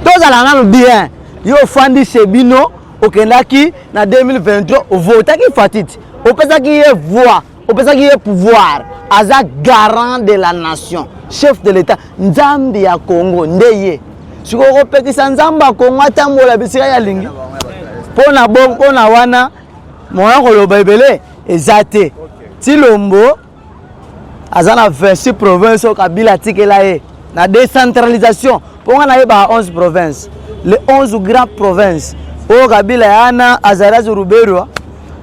Tous à la bien. Yo fandi Sebino, okendaki na 2023, votaki Fatit. Au pesa qui est voix, au pesa qui est pouvoir, aza garant de la nation, chef de l'État, Nzambi ya Congo, ndeye. Si vous repétez ça, Nzamba Congo, atambola bisika ya lingi. Pona bon, pona wana, moya koloba ebele, ezate. Tilombo, aza na 26 provinces au Kabila tikela ye. La décentralisation, pour on a 11 provinces. Les 11 grandes provinces. Au Kabila yana Azaraz Rubero,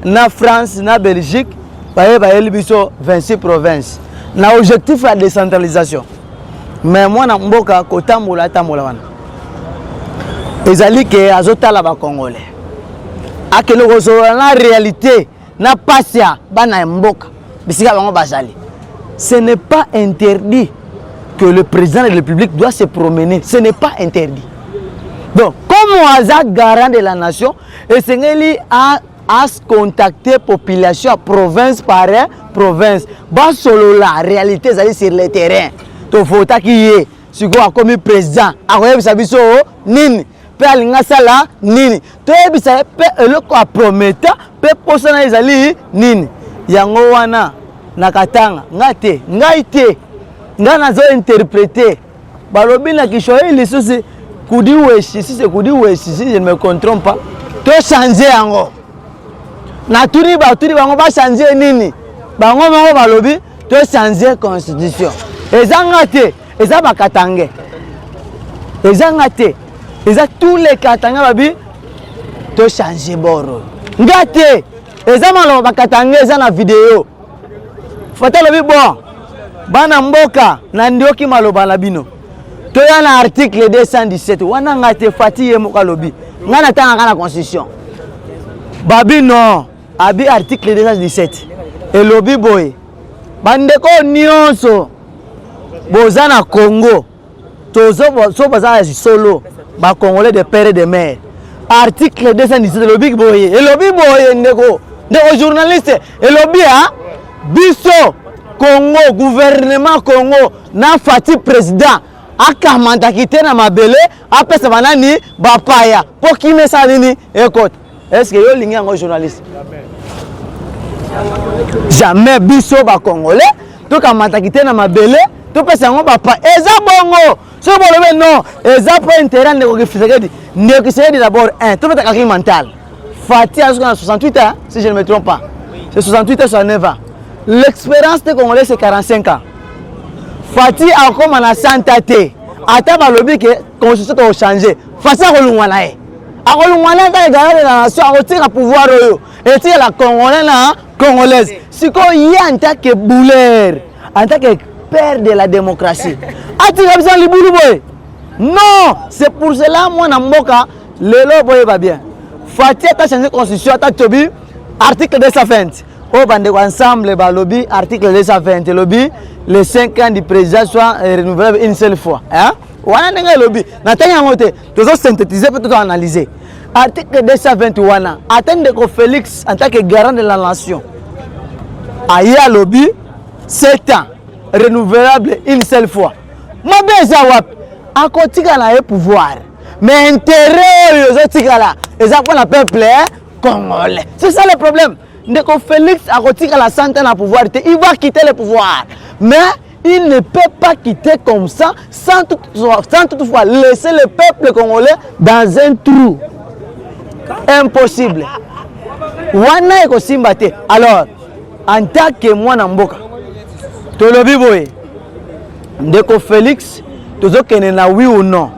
na France, na Belgique, baye 26 provinces. Na objectif la décentralisation. Mais moi na mboka kotambola tambola wana. Ezali ke azotala ba Congolais. Akelo kozo na réalité na passia bana mboka. Bisika bango bazali. Ce n'est pas interdit que le président de la République doit se promener. Ce n'est pas interdit. Donc, comme on a garant de la nation, et c'est à contacter la population province par province. Bas solo la réalité, c'est sur le terrain. Donc, il faut que si vous avez comme président, vous avez nini. Pe alinga sala nini. To ebisa pe eloko a promettre pe posana ezali nini. Yango wana nakatanga ngate ngaite ngana zo interpréter balobi na kishoeli susi kudi weshi si c'est kudi weshi si je ne me trompe pas to changer yango na turi bango ba changer nini bango balobi to changer constitution ezangate eza bakatange ezangate eza tous les katanga babi to changer boro ngate eza malo bakatange eza na vidéo fata lobi bon bana mboka na ndioki maloba na bino to ya na article 217 wana ngate fati ye moka lobi ngana tanga kana constitution babi non abi article 217 et lobi boy bandeko nyonso boza na Congo tozo so baza solo ba Congolais de père et de mère article 217 lobi boy et lobi boy ndeko journaliste et lobi a biso Congo, gouvernement Congo, na fati président, akamanta kite na mabele, apesa banani, bapaya, pour qui me sa nini, écoute, est-ce que yo lingi un journaliste? Jamais biso ba Congolais, to kamanta kite na mabele, to pesa ngo bapa, eza bongo, so bolebe non, eza pas intérêt de Kisekedi, ne Kisekedi d'abord un, to peta kaki mental. Fati a 68 ans, si je ne me trompe pas, c'est 68 ans, 69 ans. L'expérience des Congolais c'est 45 ans. Fati a comme en a 100 ans. Ata balobi que constitution a changé. Fati a kolungwana e. A kolungwana ta garant de la nation a retiré pouvoir et tire la congolaise. Si ko y en tant que bouleur, en tant que père de la démocratie. A tiré besoin libulu boy. Non, c'est pour cela moi na mboka lelo boy va bien. Fati a changé la constitution ta tobi article 220. Au bandeko ensemble balobi article 220 lobby les 5 ans du président soient renouvelables une seule fois hein wana ndenge lobby na tanya ngote tozo synthétiser peut analyser article 220 wana attendre que Félix en tant que garant de la nation aya lobby 7 ans renouvelable une seule fois mabeza wap akotika na e pouvoir mais intérêt yo zotika là eza pour la peuple congolais c'est ça le problème. Ndeko Félix a retiré la santé à pouvoir, il va quitter le pouvoir. Mais il ne peut pas quitter comme ça sans toutefois laisser le peuple congolais dans un trou. Impossible. Wana eko simbate. Alors, en tant que moi Namboka, tolobi boye, Ndeko Félix, tozo kene na oui ou non.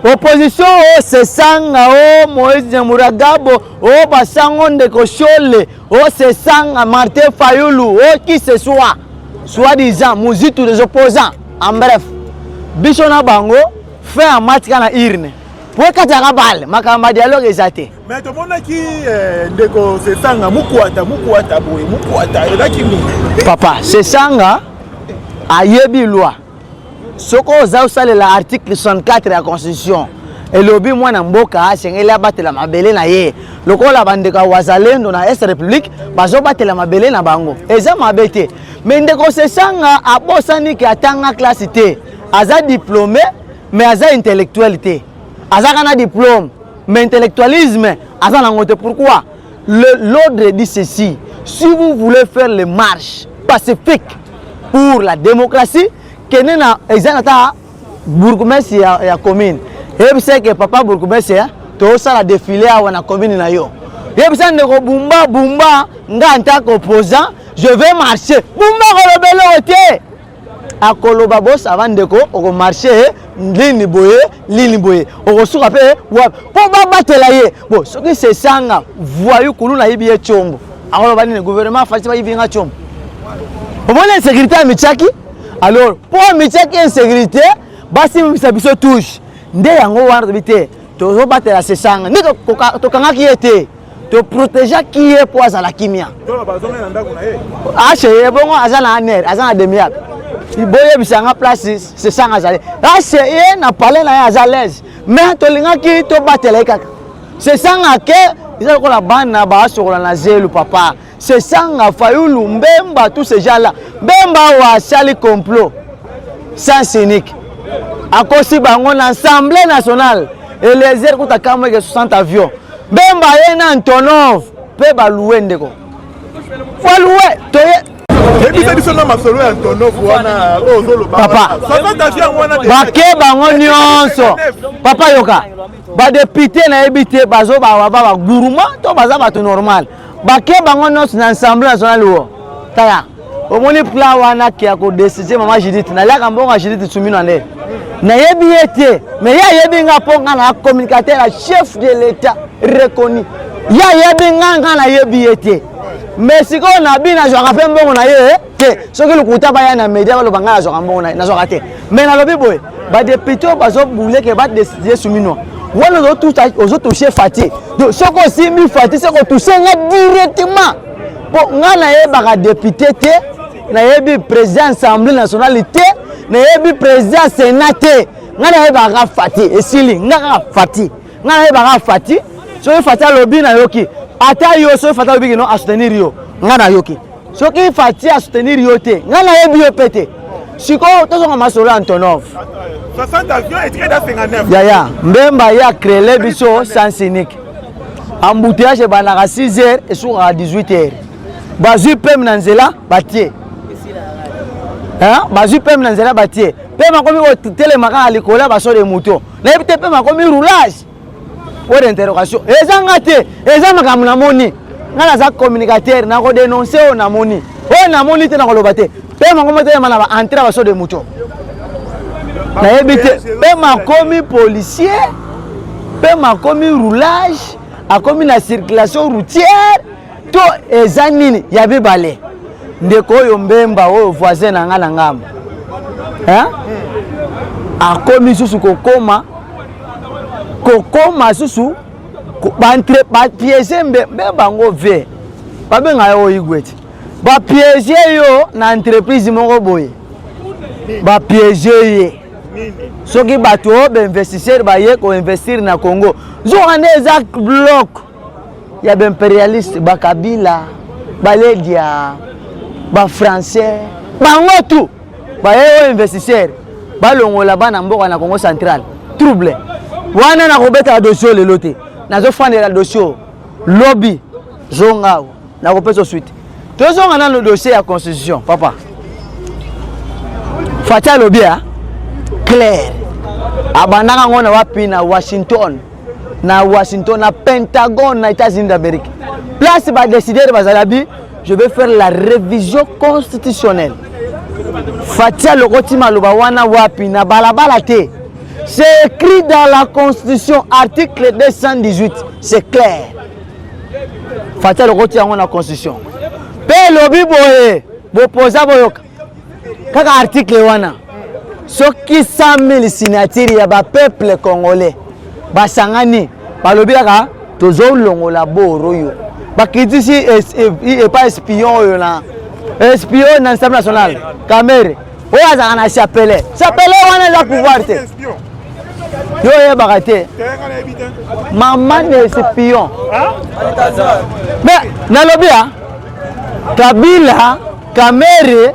Opposition oh Sesanga oh Moïse Mouragabo oh Basango Ndeko Chole oh Sesanga Martin Fayulu oh qui ce soit disant Mouzitou des opposants en bref Bishona Bango fait un match na irne pour kataka balle makamba dialogue ezate mais to mona ki Ndeko Sesanga mukwata boy mukwata elaki papa Sesanga ayebi loi Soko oza osalela l'article 64 de la Constitution. Et lobi mwana mboka sengeli abatela mabele na ye. Lokola bandeka wazalendo na Est République bazo batela mabele na bango. Eza mabete. Mais Ndeko Sesanga abosani ki atanga classe te. Aza diplômé mais aza intellectualité. azaka na diplôme, mais intellectualisme, azana ngote. Pourquoi? L'ordre dit ceci, si vous voulez faire les marches pacifiques pour la démocratie, kenez na exanata bourgmestre ya commune. Et puis c'est que papa bourgmestre, to ça la défilé à la commune na yo. Et puis ça ndeko bumba nga en tant qu'opposant, je vais marcher. Bumba ko rebelle oté. A koloba boss avant ndeko o marcher ligne boye. O suka pe wa po ba batela ye. Bon, ce qui c'est sanga voyou kulu na yibi chombo. Alors le gouvernement fait pas yibi nga chombo. Au moins l'insécurité à Michaki. Alors pour Michaki insécurité, basi biso touche. Nde yango wana bité. To batela se sanga. Ni to kanga ki était. To protéger qui est pour azala kimia. Ah c'est bon azala aner, azala demiak. Iboye bisanga place se sanga azale. Ah c'est na parler na azalaise. Mais to linga ki to batela kaka. Se sanga ke ils ont la bana ba sur la zelu papa. Se sanga fayulu mbemba tous ces gens là. Mbemba wa sali complot. Sans cynique. À cause bango l'Assemblée nationale et les airs kuta kama ke 60 avions. Mbemba yena Antonov pe ba loué ndeko. Faut loué toye. Et puis c'est seulement masolo Antonov wana ozolo papa. Ba ke bango nyonso. Papa yoka. Ba député na ebité bazo ba gourmand to baza ba to normal. Ba ke bango nyonso na Assemblée nationale wo. Taya. Au moni plan wana ki ako décider maman Judith na la kambonga Judith Tsumino ande. Na yebi été mais ya yebi nga ponga na communicateur chef de l'état reconnu. Ya yebi nga na yebi été. Mais si ko na bina jo ka mbongo na ye te soki lukuta ba ya na média lo banga jo ka mbongo na zo ka te. Mais na lobi boy ba député bazo boule ke ba décider Tsumino. Wala zo toucher Fati. Donc soko si mi Fati soko toucher nga directement. Bon nga na ye ba député te na yebi président assemblée nationale te na yebi président sénat te nga na yeba ka Fati esili nga ka Fati nga na yeba ka Fati so Fati lobi na yoki ata yo so Fati lobi no a soutenir yo nga na yoki so ki Fati a soutenir yo te nga na yebi yo pete siko to so ma solo Antonov 60 avions et très dans 59 ya mbemba ya créer biso sans cynique embouteillage banaka 6h et sur à 18h bazu pem na nzela batie hein bazu pem na nzela batie pe makomi o telemaka alikola baso de moto na ebite pe makomi roulage pour interrogation ezanga te ezanga kamuna moni ngala za communicateur na ko dénoncer na moni o na moni te na ko lobate pe makomi te na ba entrer baso de moto na ebite pe makomi policier pe makomi roulage akomi na circulation routière to ezanini ya bibale ndeko oyo mbemba oyo voisin na nga na ngamba hein akomi susu kokoma susu ba piéger mbemba ngo ve ba benga yo igweti ba piéger yo na entreprise moko boye ba piéger ye soki bato ba investisseur ba ye ko investir na Congo zo ane za bloc ya ba impérialiste ba Kabila ba Ledia ba français bango tout ba ye investisseur ba longola bana mboka na Congo central trouble wana na kobeta dossier le loté na zo fande la dossier lobby zonga na kopesa suite to zonga na le dossier ya constitution papa Fatia lobby a clair abandaka ngona wapi na Washington na Pentagone na États-Unis d'Amérique place ba décider bazalabi je vais faire la révision constitutionnelle. Fatia Lokotima Lobawana Wapi na balabala te. C'est écrit dans la Constitution, article 218. C'est clair. Fatia Lokotima dans la Constitution. Pe lobi boye, bopoza boyoka. Kaka article wana. Soki 100 000 signatures ya ba peuple congolais. Ba sangani, ba lobi kaka tozo longola boro yo. Bakiti si est pas espion yo na espion dans l'Assemblée nationale Kamere o azana na chapelle wana la pouvoir te yo ye bakate maman de espion mais na lobia Kabila Kamere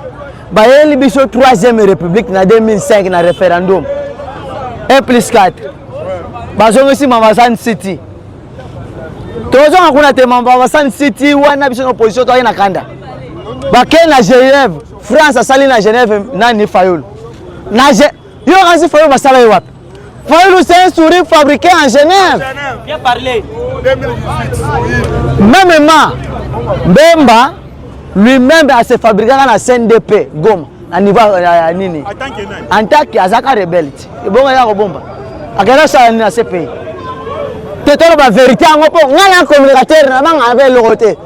ba yeli biso 3e république na 2005 na référendum 1+4 bazongisi Mamasan City. Tozonga kuna te Mamasan City wana biso opposition to na kanda. Bakena na Genève, France asali na Genève nani Fayulu. Na yo kasi Fayulu basala wapi? Fayulu c'est un sourire fabriqué en Genève. Bien parlé. 2018. Mêmement, Bemba lui-même a se fabriqué dans la CNDP Goma à niveau nini. En tant que Azaka rebelle. Et bon ya ko bomba. Akela ça na CPI. Tetolo ba vérité ngopo ngana communicateur na banga avec le côté.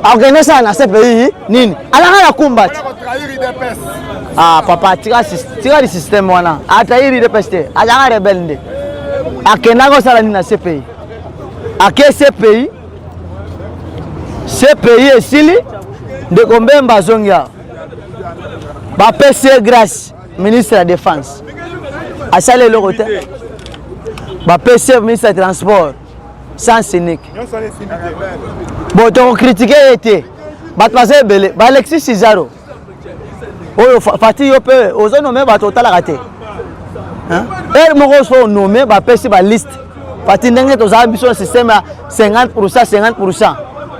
Akela ça na CPI nini. Ala ngana kumbati. Ah papa tira le système wana. Atairi de peste. Azaka rebelle nde. Akena ko sala na CPI. Ake CPI. CPI esili de Kombemba Zongia. Ba PC grâce ministre de la défense. A salé le côté. Ba PC ministre de transport sans cynique. Bon donc critiquer était. Ba passer belé. Ba Alexis Cizaro. Oyo Fati yo pe ozo nommer ba total raté. Hein? Et moko so nommer ba PC ba liste. Fati ndenge to za biso système 50% 50%.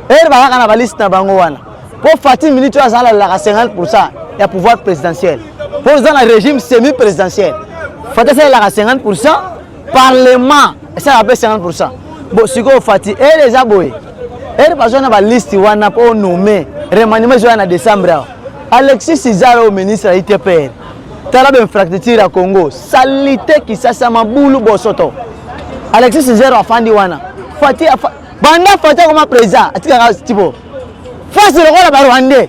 Et ba kana ba liste na bango wana. Pour Fatih Minito à la 50% il y a pouvoir présidentiel. Pour dans le régime semi-présidentiel. Fatih c'est la 50%, parlement c'est la 50%. Bon si ko Fatih et les aboyés. Et parce qu'on a la liste wana pour nommer remaniement en décembre. Alexis Cizaro ministre de l'ITPR. Tala ben fracture à Congo. Salité qui ça mabulu bosoto. Alexis Cizaro afandi wana. Fatih banda Fatih comme président. Atika tipo. Face le rôle à Rwandais.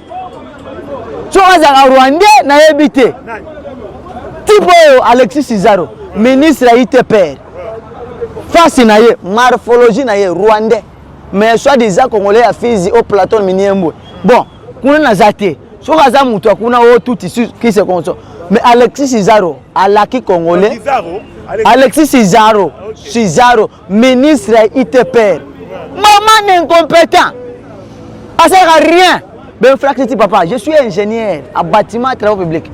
Tu as Rwandais na habité. Tipo Alexis Cizaro, ministre de l'ITPR. Face na ye morphologie na ye Rwandais. Mais soit des Congolais à Fizi au plateau Miniembo. Bon, kuna na zate. So kaza mutu kuna o tout ici qui se consomme. Mais Alexis Cizaro, alaki Congolais. Alexis Cizaro, Cizaro, ministre de l'ITPR. Maman incompétent. Ça sert à rien. Ben frère papa, je suis ingénieur à bâtiment et travaux publics.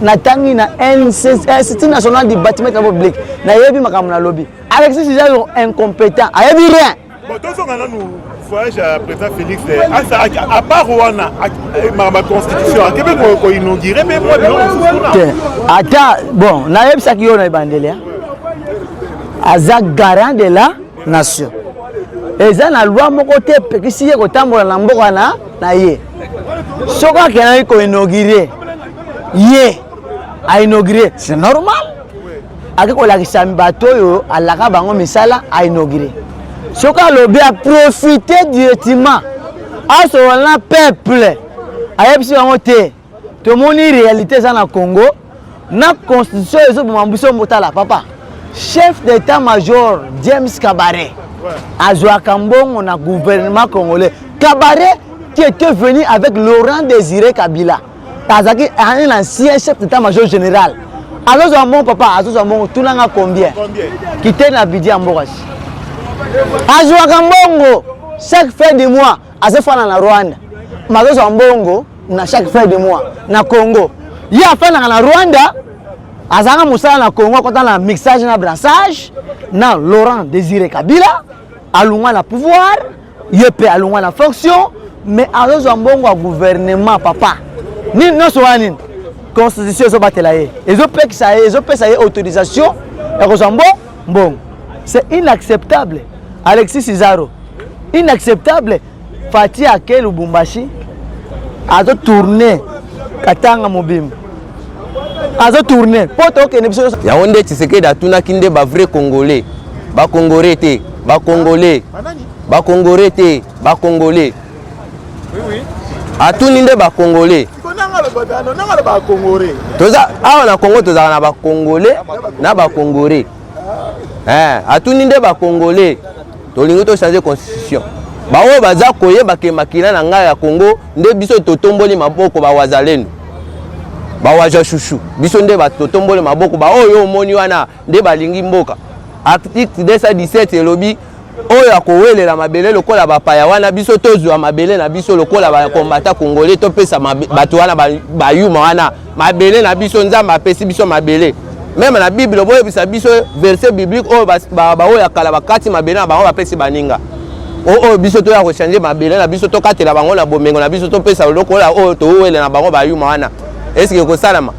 Natangi na Institut national du bâtiment et travaux publics. Na yebi makamna lobby. Alexis Cizaro incompétent. Ayebi rien. Bon, tous on a nous voyage à président Félix à part Rwanda ma constitution à Québec ko inaugurer mais moi attends bon na yebi ça qui yo na bandele. Azak garant de la nation. Et ça na loi moko te pekisi ye kotambola na mboka na ye. Soka kena ko inaugurer. Ye a inauguré, c'est normal. Aki ko la kisami bato yo alaka bango misala a inauguré. Soka lobi a profiter directement à son peuple. Ayebisi bango te. To moni réalité ça na Congo, na constitution ezo bomambuso motala papa. Chef d'état-major James Kabaré. Azwa Kambongo na gouvernement congolais. Kabaré qui était venu avec Laurent Désiré Kabila. Tazaki un ancien chef d'état-major général. Alors mon papa, alors mon tout n'a combien? Qui était na Bidi Amborachi. Azwa Kambongo chaque fin de mois, à fois na Rwanda. Mazo Zambongo na chaque fin de mois na Congo. Il a fait na Rwanda. Azanga musala na Congo quand na mixage na brassage na Laurent Désiré Kabila alunga na pouvoir yepe alunga na fonction mais alors Zambongo a gouvernement papa ni non so anine constitution so batela ye ezo pek ça ezo pesa ye autorisation et Kozambo bon c'est inacceptable. Alexis Cizaro inacceptable. Fati Ake Lubumbashi a tourné Katanga Mobim a tourné poto ke nebiso ya onde Tshisekedi atuna kinde ba vrai congolais ba congolais te ba congolais ba congolais te ba congolais oui atuni nde ba congolais nanga ba congolais toza awa na Congo toza na ba congolais na ba congolais atuni nde ba congolais tolingi to changer constitution ba oyo baza koyeba ke makila na ngai ya Congo nde biso totomboli maboko ba wazalendo ba waja chouchou biso nde ba totomboli maboko ba oyo omoni wana nde balingi mboka. Article 217 elobi oyo akowelela mabele lokola bapaya wana biso tozwa mabele na biso lokola ba kombata congolais to pesa bato wana bayuma wana mabele na biso nzamba apesi biso mabele même la Bible boye bisa biso verset biblique o ba ya kala bakati mabele na bango bapesi baninga o biso to ya ko changer mabele na biso to katela bango na bomengo na biso to pesa loko la o to wele na bango ba yuma wana est-ce que ko salama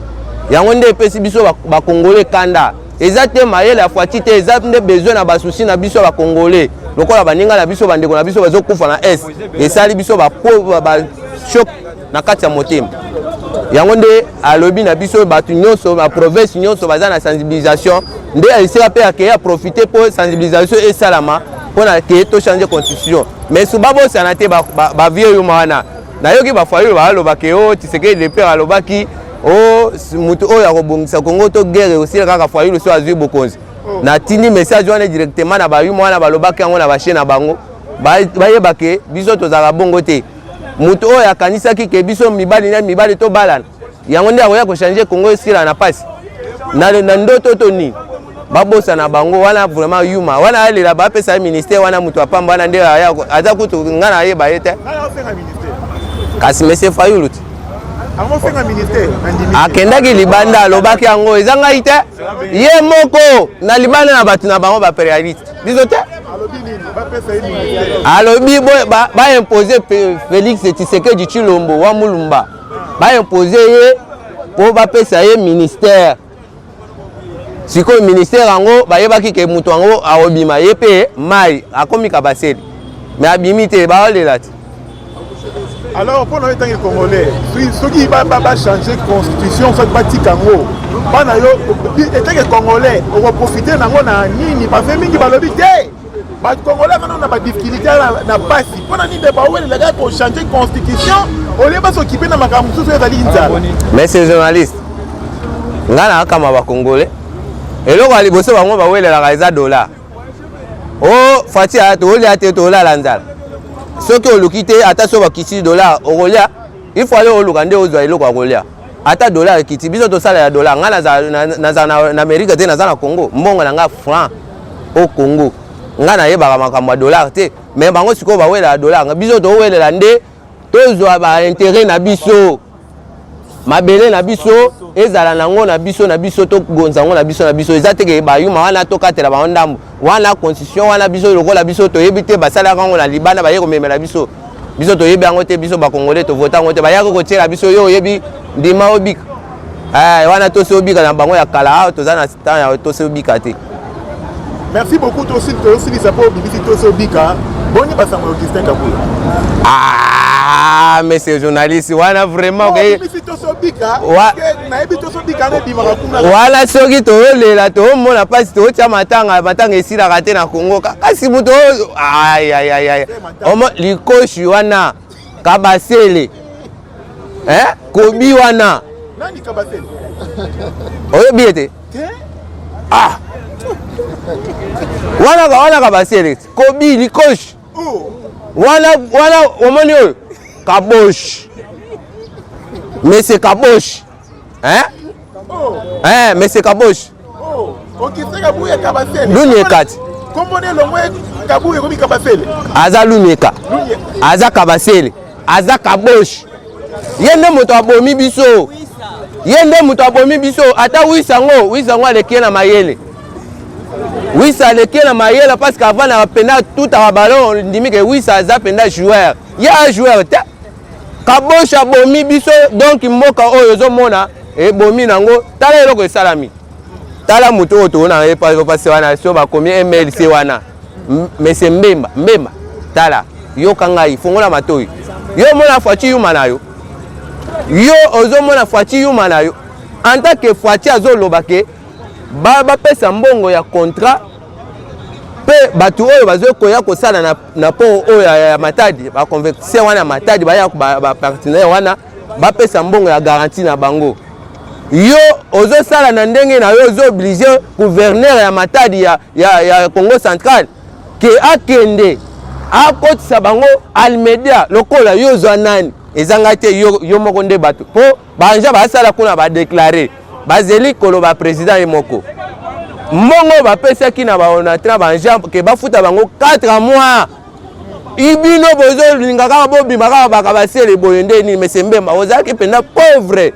yango nde pesi biso ba congolais kanda ezate mayele afwati te ezate nde besoin na basusi na biso ba congolais lokola baninga na biso bandeko na biso bazokufa na est esali biso ba choc na kati ya motema yango nde alobi na biso batu nyonso na province nyonso baza na sensibilisation nde esika pe akeya profiter pour sensibilisation esalama pona ke to changer constitution mais suba bosana te ba vieux yo mawana nayoki bafayulu baloba ke o Tshisekedi le père alobaki o mutu oyo akobongisa Kongo to guerre aussi kaka fayulu so azwi bokonzi na tini message wana directement na bayu mwana balobaki yango na bache na bango bayeba ke biso tozala bongo te mutu oyo akanisaki ke biso mibali to balana yango nde akoya ko changer Kongo esila na pasi na ndoto to ni babosa na bango wana vraiment yuma wana alela bapesa ministère wana mutu apamba wana nde aza kutu ngana ayeba yete kasi monsieur Fayulu akendaki libanda alobaki yango ezanga ite ye moko na libanda na batu na bango baperialiste biso te alobi ba imposer Félix Tshisekedi Tshilombo wa Mulumba ba imposer ye po bapesa ye ministère sikoyo ministère yango bayebaki ke mutu yango aobima ye pe mai akomika baseli mais abimi te baolela te. Alors, pour nous, les Congolais, ceux qui vont changer la constitution, ceux qui vont Tikango, les Congolais, on va profiter de la Nini, parce que les Congolais, on a des difficultés à la base. Pour nous, les gars qui ont changé la constitution, on va s'occuper de la constitution. Mais ces journalistes, on a un Congolais, et là, on va bosser la $. Oh, Fatih, tu as été $. Ce que vous quittez, attention à $, il faut aller au Lugandé aux Zoïlo à Rolia. Ata $, qui tibiso de salaire $, en Amérique, dans Congo, mon franc au Congo. Ngana yeba makamwa $, mais bango siko ba wela $, biso to wela lande, tozo ba intérêt na biso. Mabele na biso, ezala nango na biso to gonzango na biso, ezateke ba yuma wana to katela ba ndambo. Wana constitution wana biso lokola biso to yebite basala kango na libana ba yeko memela biso to yebi yango te biso ba congolais to vota ngo te ba yako ko tiela biso yo yebi ndima obika wana to se obika na bango ya kala to za na temps ya to se obika te. Merci beaucoup to aussi les sapeurs bibisi to se obika boni basango Augustin Kabuya. Mais ces journalistes wana vraiment que bibisi to se obika na yebi to se obika na bimaka kuna wala soki to lela to mona pasi to tia matanga esila kate na Congo kasi muto ay omo likoshi wana kabasele kobi wana nani kabasele oyo biete wana kabasele kobi likoshi wana omoni oyo kabosh mais c'est kabosh mais c'est kabosh Augustin Kabuya kabasele luni kati kombone longwe Kabuya komi kabasele aza luneka aza kabasele aza kabosh yende moto abomi biso ata wisango aleki na mayele wisa aleki na mayele parce qu'avant na penda tout à ballon ndimi ke wisa aza penda joueur ya joueur te kabosh abomi biso donc mboka oyo zomona ebomi nango tala eloko esalami tala mutu oyo toona epasi wana so bakomi MLC wana mese mbemba tala yoka ngai fongola matoyi yo mona Fati yuma na yo ozomona Fati yuma na yo en tant que Fati azoloba ke bapesa mbongo ya contrat pe batu oyo bazokoya kosala na pont oyo ya Matadi baconvertise wana Matadi baya bapartenaire wana bapesa mbongo ya garantie na bango yo ozosala na ndenge na yo ozooblige gouverneur ya Matadi ya Congo Central ke akende akotisa bango almedia lokola yo ozwa nani ezanga te yo moko nde bato po banja basala kuna badeklare bazeli koloba président ye moko mbongo bapesaki na baonatra banja ke bafuta bango 4 mois ibino bozolinga kaka bobima kaka baka basele boye nde nini mese mbemba ozalaki mpena pauvre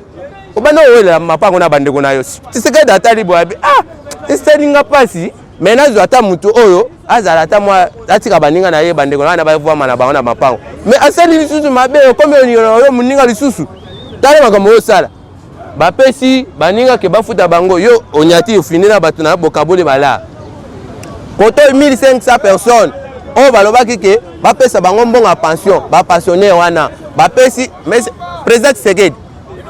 obana owelela mapango na bandeko na yo Tshisekedi atali boya eselinga pasi mais nazo ata mutu oyo azala ata mwa atika baninga na ye bandeko na bavuma na bango na mapango mais asali lisusu mabe comme yo muninga lisusu tala makambo yo sala bapesi baninga ke bafuta bango yo onyati ofini na bato na bokabole bala koto 1500 personnes o balobaki ke bapesa bango mbongo pension ba pensionnaire wana bapesi mais président Tshisekedi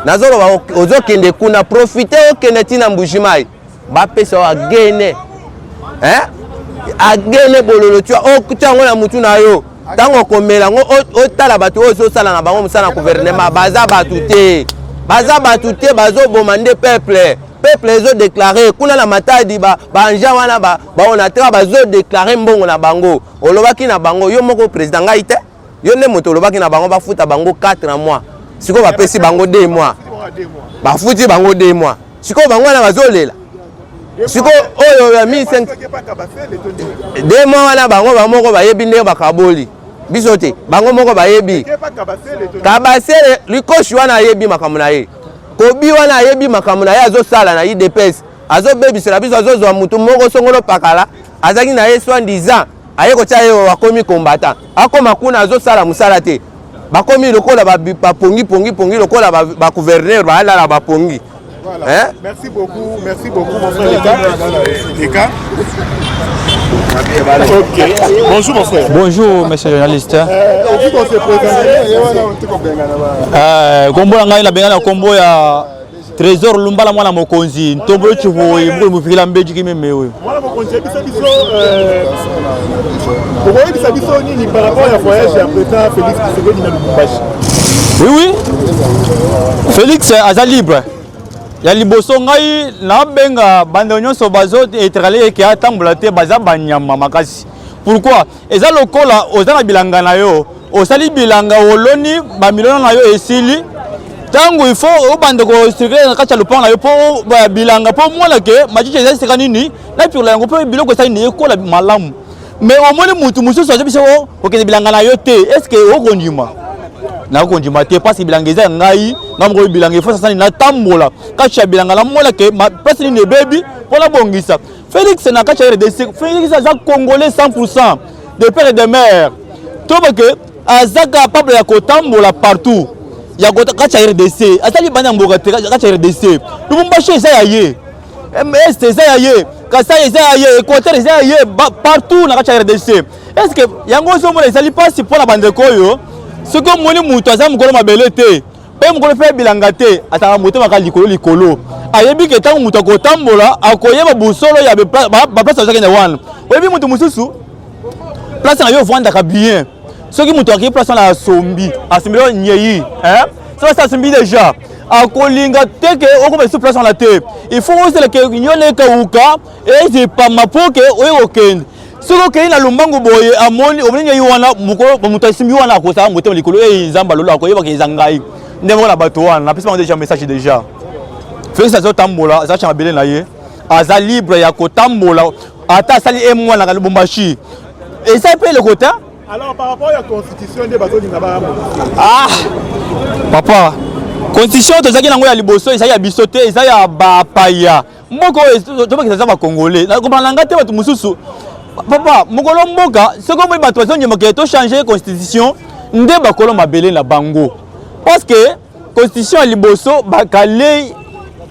nazolo ozokende kuna profiter okende tina mbujimai bapesa wa gene agene bololo tua okutango na mutu na yo tango komela ngo otala bato ozo sala na bango musana gouvernement baza batute bazo bomande peuple ezo déclarer kuna na matadi ba anja wana ba ona tra bazo déclarer mbongo na bango olobaki na bango yo moko président ngai te yo ne moto olobaki na bango bafuta bango 4 mois siko bapesi bango 2 mois bafuti bango 2 mois siko bango na bazolela siko oyo ya 1500 2 mois wana bango bamoko bayebi nde bakaboli biso te bango moko bayebi kabasele likoshi wana ayebi makambo na ye kobi wana ayebi makambo na ye azosala na IDPS azobebisela biso azozwa mutu moko songolo pakala azaki na ye 70 ans aye kotia ye wakomi combattant akoma kuna azosala musala te bakomi lokola bapongi lokola ba gouverneur balala bapongi. Voilà. Merci beaucoup mon frère Leka. Ok. Bonjour mon frère. Bonjour monsieur le journaliste. On dit qu'on se présente. Kombo ngai na benga na kombo ya Trésor Lumbala mwana mokonzi ntombo chivoyi mbo mufikila mbeji kimeme wewe. Mwana mokonzi biso Pourquoi biso nini par rapport à voyage ya président Félix Tshisekedi na Lubumbashi? Oui. Félix aza libre. Ya liboso ngai na benga bande nyonso bazo etrale ke atambola te baza banyama makasi. Pourquoi? Eza lokola ozana bilanga na yo, osali bilanga oloni ba milona na yo esili. Tango il faut o bande ko circuler na kacha lupango na yo po bilanga po mona ke machiche eza sika nini na pure yango po biloko sali ni ekola malamu. Mais au moins mutu mususu azo biso ko ke bilanga na yo te. Est-ce que o kondima? Na kondima te parce que bilanga eza ngai ngamgo bilanga ifo sasa na tambola kacha bilanga la mola ke place ni baby pona bongisa Félix na kacha RDC Félix aza congolais 100% de père et de mère to que aza capable ya kotambola partout ya kacha RDC asali bana mboka te kacha RDC Lubumbashi eza ya ye MST eza ya ye Kasai eza ya ye Équateur eza ya ye partout na kacha RDC est-ce que yango so mona ezali pas pour la bande koyo ce que moni mutu aza mukolo mabele te pe mukolo fe bilanga te ataka mutu maka likolo ayebi ke tango mutu akotambola akoyeba busolo ya ba place azaki na wana oyebi mutu mususu place na yo vanda bien soki mutu aki place na sombi asimbi nyei ça simbi déjà akolinga te ke okoma su place na te il faut aussi que nyone ka uka et c'est pas mapoke oyo okende soko ke na lumbango boye amoni omenya yiwana mukolo mutu asimbi wana akosa mutu likolo nzamba lolo akoyeba ke nzangai ndemo na bato wana napesa déjà message déjà Félix azotambola azacha mabele na ye aza libre ya kotambola ata sali emwa na Lubumbashi et ça peut le côté alors par rapport à la constitution de bato ngaba papa constitution tozaki nango ya liboso eza ya bisote eza ya bapaya moko to bakisa ba congolais na comprendre ngate bato mususu papa mokolo mboka soko moi bato bazonyema ke to changer constitution nde bakolo mabele na bango parce que constitution ya liboso bakale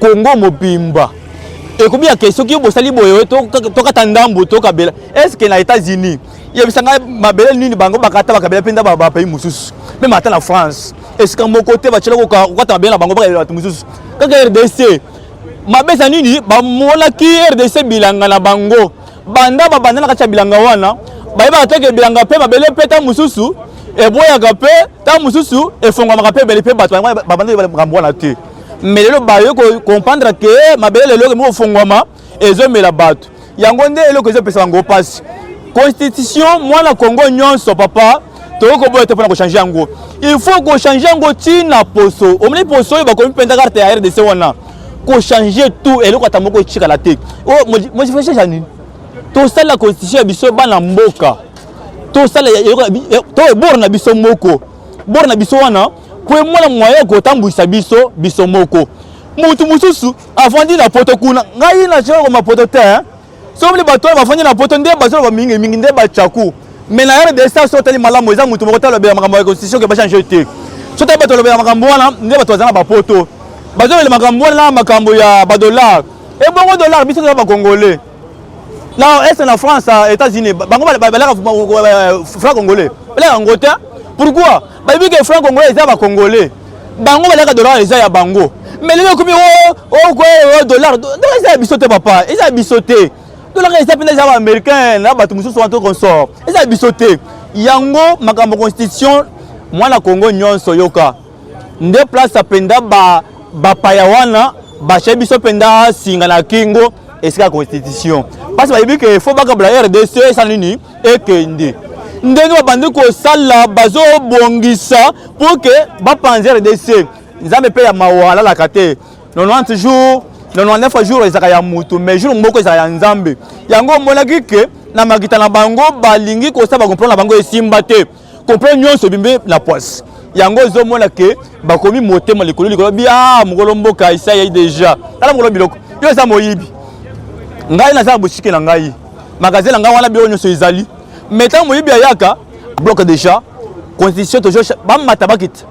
Congo mobimba et combien que soki bosali boyo to katandambu to kabela est-ce que na États-Unis yebisanga mabele nini bango bakata bakabela penda ba pays mususu même ata na France est-ce que mon côté ba tshela ko kata mabele na bango bakabela mususu kaka RDC mabesa nini ba mona ki RDC bilanga na bango banda na kacha bilanga wana ba yeba atake bilanga pe mabele peta mususu e boya ka pe ta mususu e fonga maka pe bele pe bato ba banda ba mbona te mais le bayo ko comprendre que mabele le mo fongwama ezo mela bato yango nde eloko ezo pesa ngo passe constitution mwana Congo nyonso papa to ko boye te pona ko changer yango il faut ko changer yango tina poso omni poso ba ko mpenda carte ya RDC wana ko changer tout eloko atamoko chika la te oh moi je fais changer nini to sala la constitution biso bana mboka to sala to borna biso moko borna biso wana pour moi moyen ko tambwisa biso moko mutu mususu afandi na poto kuna ngai na choko ma poto te so mli bato bafandi na poto nde bazo ba mingi nde ba chaku mais na RDC so tali malamu eza mutu moko talo be makambo ya constitution ke ba changer te so tali bato lo be makambo wana nde bato bazana ba poto bazo le makambo wana makambo ya ba dollar et bongo dollar biso ba congolais là est en France États-Unis bango ba franc congolais ba ngota pourquoi ba bi que franc congolais eza ba congolais bango ba la dollar eza ya bango mais les comme oh dollar donc ça bisoté papa ils a bisoté dollar ça pena ça américain là ba tout mususu en tout sort ils a bisoté yango makambo constitution moi na Congo nyonso yoka nde place apenda ba payawana ba chebiso penda singa na kingo et c'est la constitution parce que il faut pas que la RDC ça nini et que ndenge babandi ko sala bazo bongisa pour que ba panzer RDC nzambe pe ya mawala la kate 90 jours 99 jours ezaka ya mutu mais jour moko ezaka ya nzambe yango mona kike na makita na bango balingi ko sa ba comprendre na bango esimba te comprendre nyonso bimbe na poisse yango zo mona ke bakomi motema likolo bia mukolo mboka isa ya déjà tala mukolo biloko yo za moyibi ngai na za bushike na ngai magazine ngai wana bio nyonso ezali mais tant moyibi ayaka bloque déjà constitution toujours ba matabakit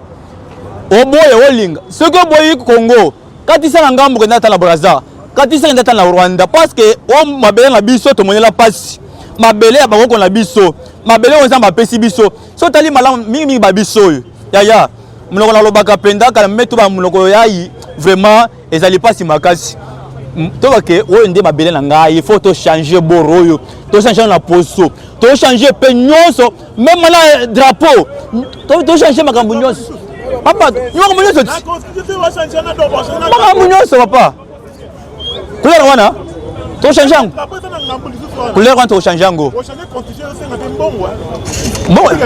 oboye olinga ce que boyi Congo katisa na ngambo kenda ta la Brazza katisa kenda ta na Rwanda parce que o mabele na biso to monela passe mabele ya bakoko na biso mabele o nzamba pesi biso so tali malamu mingi ba biso ya munoko na lobaka penda kala meto ba munoko yayi vraiment ezali pasi makasi to bake o ndé mabele na ngai il faut to changer boroyo to changer na poso to changer pe nyonso même na drapeau to changer makambo nyonso papa nyoko munyoso la constitution va changer na do boss na makambo nyonso papa couleur wana to changer papa ça na ngambo lisusu couleur wana to changer ngo o changer constitution c'est na mbongo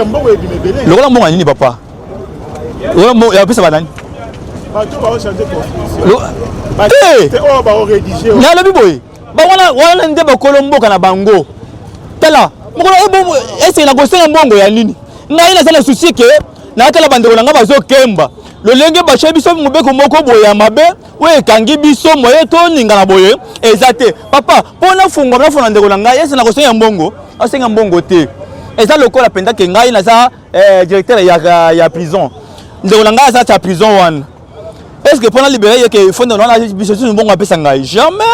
mbongo ebimebele lokola mbongo nini papa lokola ya pesa banani bato ba changer constitution eh oh ba rédiger nyalo biboy ba wana nde ba kolomboka na bango tala mokolo ebo ese na gosenga mbongo ya nini ngai na sala souci ke na kala bandeko na nga bazo kemba lolenge bache biso mobeko moko boye ya mabe we kangi biso moye to ninga na boye ezate papa pona fungo na fona ndeko na nga ese na gosenga mbongo asenga mbongo te eza lokola penda ke ngai na za directeur ya prison ndeko na nga za ta prison wana est-ce que pendant libérer que fond on a biso tout mbongo apesa ngai jamais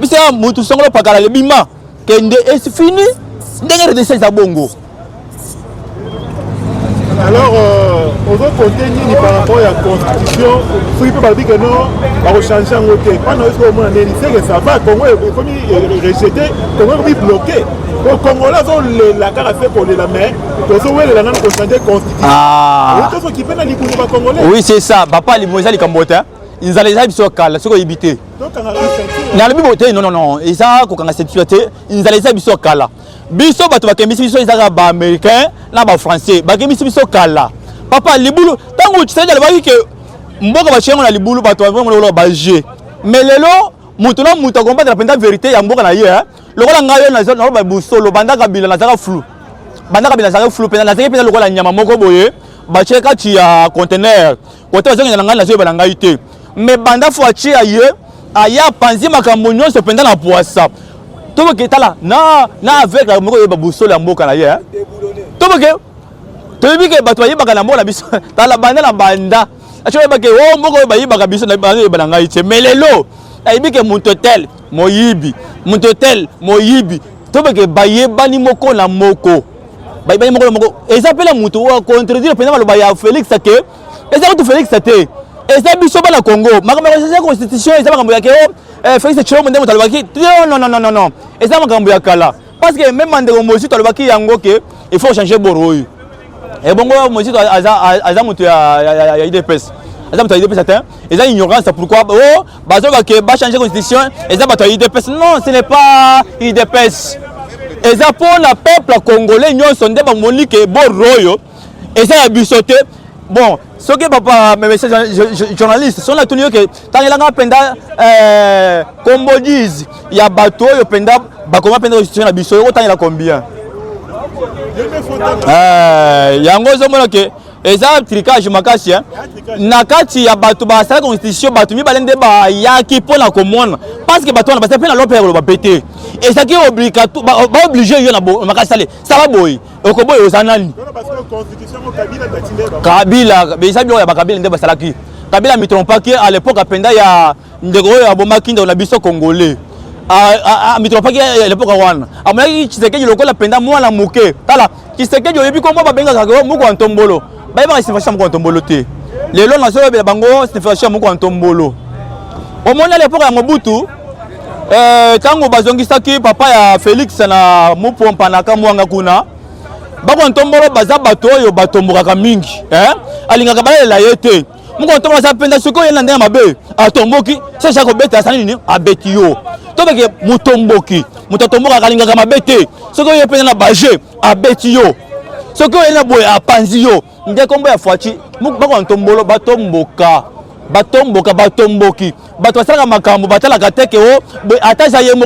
biso mutu songolo pakala le bima ke nde est fini ndenge de ça bongo. Alors, on va compter par rapport à la constitution. Il faut dire que non, on va changer en côté. Quand on est au moins que ça va, Congo est comme rejeté, Congo est bloqué. Au Congo, là, la carte a fait pour la main. Donc, on va la constitution. Ah. Oui, c'est ça. Papa, les moyens, les Cambodgiens, ils allaient aller sur Kala, sur Ibité. Donc, on a la non, non, non. Ils ont sécurité, ils allaient aller sur Kala. Biso bato bakemisi biso ezaka ba américain na ba français bakemisi biso kala papa libulu tango tsaya le baki ke mboka ba chengo na libulu bato ba ba je mais lelo mutu na mutu combattre la penda vérité ya mboka na ye lokola ngayo na zone ba busolo bandaka bila na zaka flou bandaka bila zaka flou penda na zaka penda lokola nyama moko boye ba cheka ti ya conteneur kote bazonga na ngana zo ba ngai te mais banda fo achi aye aya panzi makambo nyonso penda na poisa to boke tala na avec la moko ba busolo ya mboka na ye to boke to bike bato ba yibaka na mboka na biso tala banda na banda acho ba ke o moko ba yibaka biso na banda ba ngai che melelo ayibike muntotel moyibi muntotel moyibi to boke ba yebani moko na moko ba yebani moko na moko ezapela mutu wa contredire pena ba ya Félix ke eza ko Félix te eza biso ba na Congo makambo ya constitution eza makambo ya ke Félix Tshilombo ndemo talobaki non eza makambo ya kala parce que même ndeko mosi talobaki yango ke il faut changer boroyo et bongo mosi aza mutu ya IDPS aza mutu ya IDPS atteint eza ignorance pourquoi oh bazoka ke ba changer constitution eza bato ya IDPS non ce n'est pas IDPS eza pour la peuple congolais nyonso nde bamoni ke boroyo eza ya bisote bon ce que papa mes journalistes sont là tout que tant il a penda combodies il y a bateau yo penda ba comment penda constitution na biso autant il a combien yango zo mona ke eza tricage makasi na kati ya bato basala constitution bato mibale nde bayaki mpona komona parce que bato wana basala mpe na lope ya koloba pete ezalaki baoblige yo na makasi sale sala boye okoboye oza nani kabila eza biloko ya bakabila nde basalaki kabila mitrompaki à l'époque apenda ya ndeko oyo abomaki ndeko na biso congolais mitrompaki à l'époque wana amonaki Tshisekedi lokola penda mwana moke tala Tshisekedi oyebi kombo babengaka moko ya ntombolo bayebaka signification moko ya ntombolo te lelo nazoyebela bango signification moko ya ntombolo omoni à l'époque ya Mobutu tango bazongisaki papa ya Félix na mupompa na kamwanga kuna bako ntombolo baza bato oyo batombokaka mingi alingaka balela ye te moko ntombolo aza penda soki oyenda ndenge mabe atomboki sesha kobeta asali nini abeti yo tobeke mutomboki moto atombokaka alingaka mabe te soki oye penda na baje abeti yo soki oyenda boye apanzi yo nde kombo ya fwachi bako ntombolo batomboki bato basalaka makambo batalaka teke o ata eza ye moko